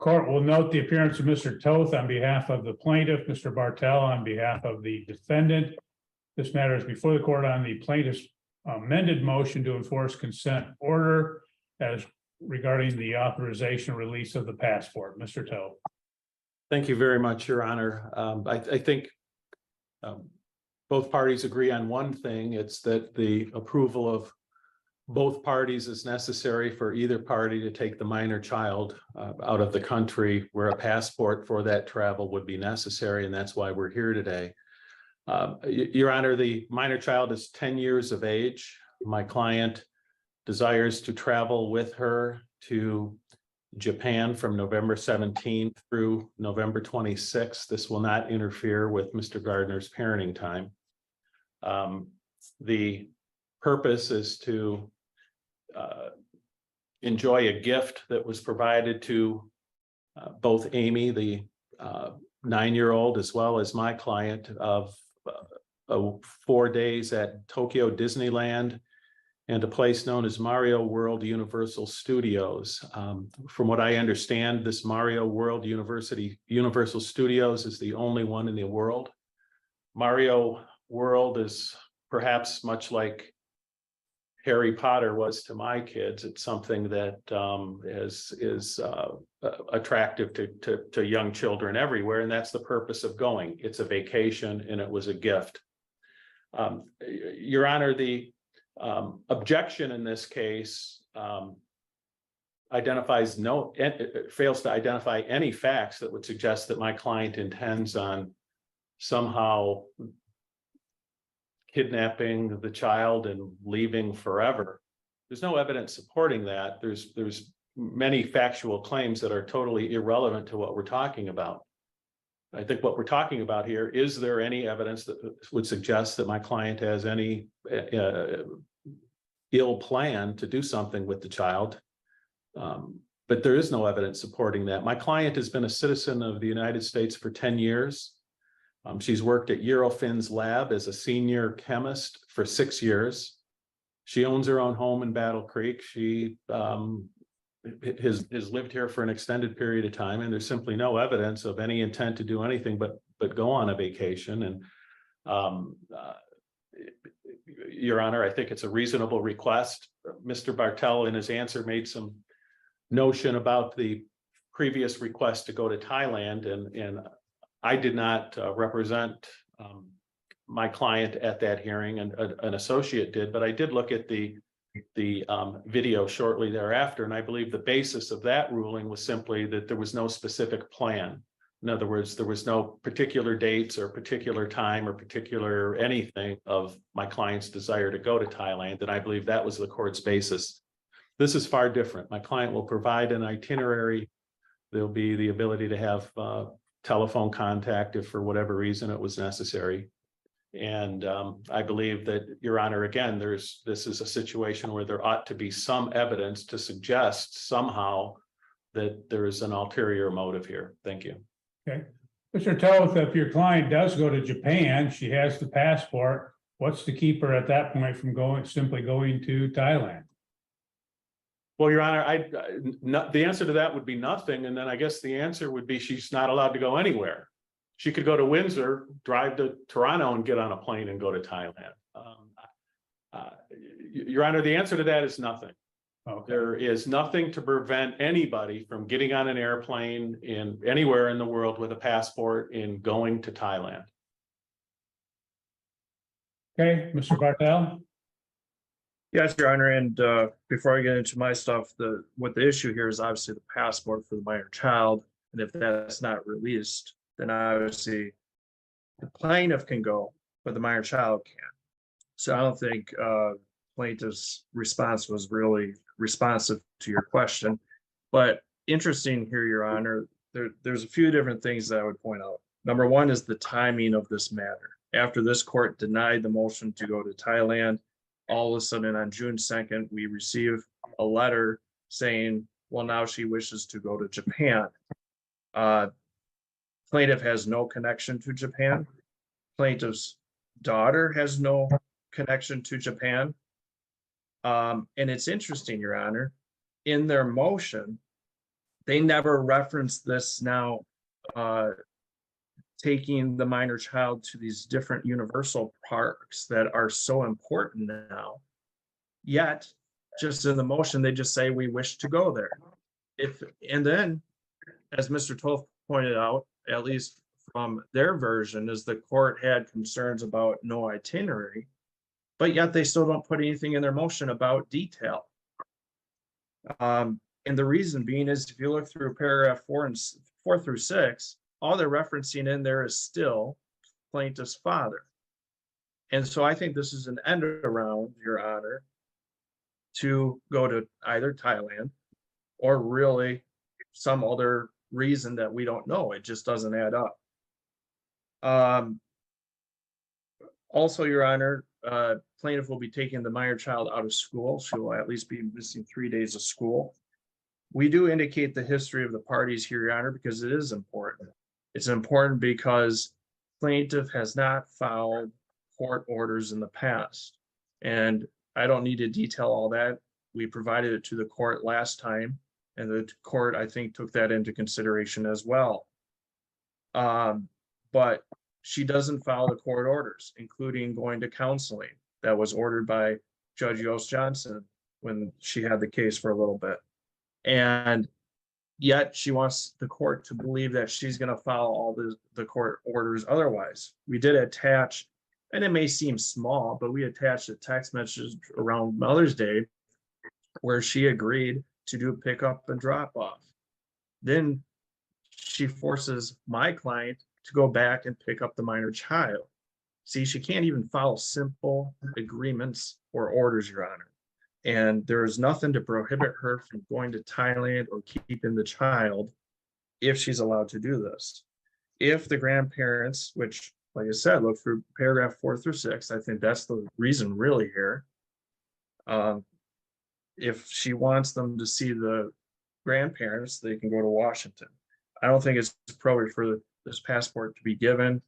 Court will note the appearance of Mr. Toth on behalf of the plaintiff, Mr. Bartel on behalf of the defendant. This matter is before the court on the plaintiff's amended motion to enforce consent order as regarding the authorization release of the passport. Mr. Toth. Thank you very much, Your Honor. I think both parties agree on one thing. It's that the approval of both parties is necessary for either party to take the minor child out of the country where a passport for that travel would be necessary. And that's why we're here today. Your Honor, the minor child is 10 years of age. My client desires to travel with her to Japan from November 17th through November 26th. This will not interfere with Mr. Gardner's parenting time. The purpose is to enjoy a gift that was provided to both Amy, the 9-year-old, as well as my client, of 4 days at Tokyo Disneyland and a place known as Mario World Universal Studios. From what I understand, this Mario World Universal Studios is the only one in the world. Mario World is perhaps much like Harry Potter was to my kids. It's something that is attractive to young children everywhere, and that's the purpose of going. It's a vacation, and it was a gift. Your Honor, the objection in this case fails to identify any facts that would suggest that my client intends on somehow kidnapping the child and leaving forever. There's no evidence supporting that. There's many factual claims that are totally irrelevant to what we're talking about. I think what we're talking about here, is there any evidence that would suggest that my client has any ill plan to do something with the child? But there is no evidence supporting that. My client has been a citizen of the United States for 10 years. She's worked at Eurofin's lab as a senior chemist for 6 years. She owns her own home in Battle Creek. She has lived here for an extended period of time, and there's simply no evidence of any intent to do anything but go on a vacation. And Your Honor, I think it's a reasonable request. Mr. Bartel, in his answer, made some notion about the previous request to go to Thailand, and I did not represent my client at that hearing, and an associate did, but I did look at the video shortly thereafter, and I believe the basis of that ruling was simply that there was no specific plan. In other words, there was no particular dates or particular time or particular anything of my client's desire to go to Thailand, and I believe that was the court's basis. This is far different. My client will provide an itinerary. There'll be the ability to have telephone contact if for whatever reason it was necessary. And I believe that, Your Honor, again, this is a situation where there ought to be some evidence to suggest somehow that there is an ulterior motive here. Thank you. Okay. Mr. Toth, if your client does go to Japan, she has the passport, what's to keep her at that point from simply going to Thailand? Well, Your Honor, the answer to that would be nothing. And then I guess the answer would be she's not allowed to go anywhere. She could go to Windsor, drive to Toronto, and get on a plane and go to Thailand. Your Honor, the answer to that is nothing. Okay. There is nothing to prevent anybody from getting on an airplane anywhere in the world with a passport and going to Thailand. Okay, Mr. Bartel. Yes, Your Honor, and before I get into my stuff, what the issue here is obviously the passport for the minor child, and if that's not released, then obviously the plaintiff can go, but the minor child can't. So I don't think plaintiff's response was really responsive to your question. But interesting here, Your Honor, there's a few different things that I would point out. Number one is the timing of this matter. After this court denied the motion to go to Thailand, all of a sudden on June 2nd, we received a letter saying, well, now she wishes to go to Japan. Plaintiff has no connection to Japan. Plaintiff's daughter has no connection to Japan. And it's interesting, Your Honor, in their motion, they never referenced this now, taking the minor child to these different universal parks that are so important now. Yet, just in the motion, they just say, we wish to go there. And then, as Mr. Toth pointed out, at least from their version, is the court had concerns about no itinerary, but yet they still don't put anything in their motion about detail. And the reason being is, if you look through paragraph 4 through 6, all they're referencing in there is still plaintiff's father. And so I think this is an end around, Your Honor, to go to either Thailand or really some other reason that we don't know. It just doesn't add up. Also, Your Honor, plaintiff will be taking the minor child out of school. She will at least be missing 3 days of school. We do indicate the history of the parties here, Your Honor, because it is important. It's important because plaintiff has not filed court orders in the past. And I don't need to detail all that. We provided it to the court last time, and the court, I think, took that into consideration as well. But she doesn't file the court orders, including going to counseling that was ordered by Judge Yost Johnson when she had the case for a little bit. And yet she wants the court to believe that she's going to follow all the court orders otherwise. We did attach, and it may seem small, but we attached a text message around Mother's Day where she agreed to do a pickup and drop off. Then she forces my client to go back and pick up the minor child. See, she can't even follow simple agreements or orders, Your Honor. And there is nothing to prohibit her from going to Thailand or keeping the child if she's allowed to do this. If the grandparents, which, like I said, look through paragraph 4 through 6, I think that's the reason really here. If she wants them to see the grandparents, they can go to Washington. I don't think it's appropriate for this passport to be given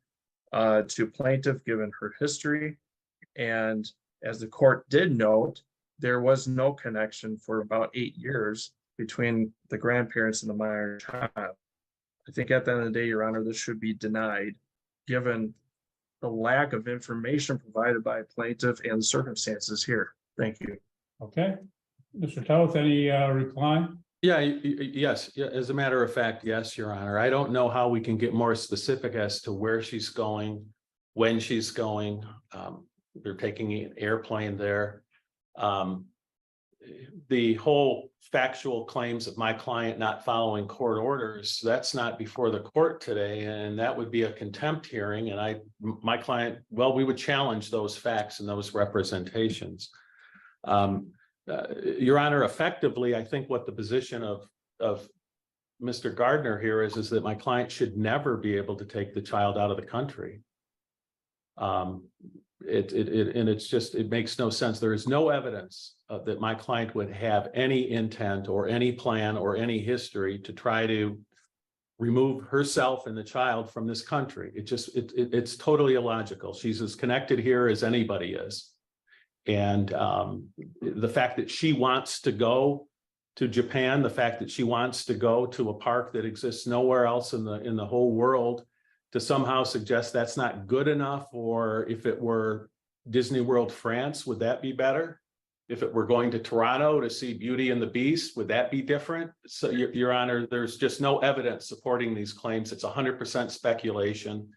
to plaintiff, given her history. And as the court did note, there was no connection for about 8 years between the grandparents and the minor child. I think at the end of the day, Your Honor, this should be denied, given the lack of information provided by plaintiff and the circumstances here. Thank you. Okay. Mr. Toth, any reply? Yeah, yes. As a matter of fact, yes, Your Honor. I don't know how we can get more specific as to where she's going, when she's going. They're taking an airplane there. The whole factual claims of my client not following court orders, that's not before the court today, and that would be a contempt hearing. And my client, well, we would challenge those facts and those representations. Your Honor, effectively, I think what the position of Mr. Gardner here is that my client should never be able to take the child out of the country. It makes no sense. There is no evidence that my client would have any intent or any plan or any history to try to remove herself and the child from this country. It's totally illogical. She's as connected here as anybody is. And the fact that she wants to go to Japan, the fact that she wants to go to a park that exists nowhere else in the whole world, to somehow suggest that's not good enough, or if it were Disney World France, would that be better? If it were going to Toronto to see Beauty and the Beast, would that be different? So, Your Honor, there's just no evidence supporting these claims. It's 100% speculation,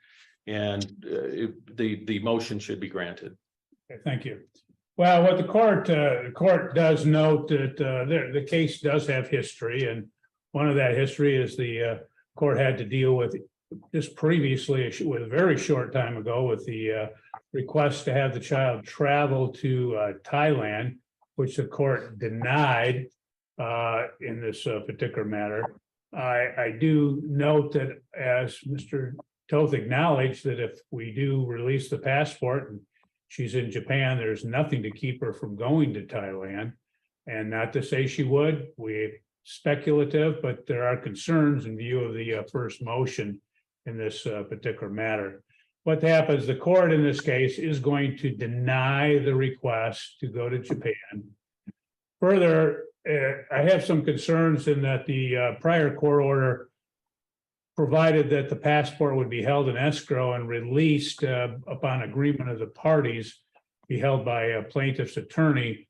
and the motion should be granted. Okay, thank you. Well, what the court does note that the case does have history, and one of that history is the court had to deal with just previously, with a very short time ago, with the request to have the child travel to Thailand, which the court denied in this particular matter. I do note that, as Mr. Toth acknowledged, that if we do release the passport and she's in Japan, there's nothing to keep her from going to Thailand. And not to say she would, we speculative, but there are concerns in view of the first motion in this particular matter. What happens, the court in this case is going to deny the request to go to Japan. Further, I have some concerns in that the prior court order provided that the passport would be held in escrow and released upon agreement of the parties, be held by a plaintiff's attorney.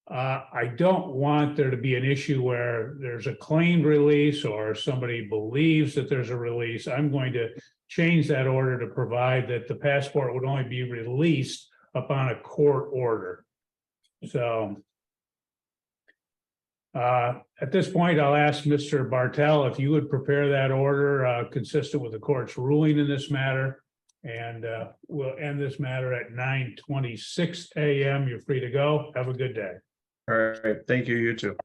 I don't want there to be an issue where there's a claimed release or somebody believes that there's a release. I'm going to change that order to provide that the passport would only be released upon a court order. So at this point, I'll ask Mr. Bartel if you would prepare that order consistent with the court's ruling in this matter. And we'll end this matter at 9:26 a.m. You're free to go. Have a good day. All right, thank you, you too.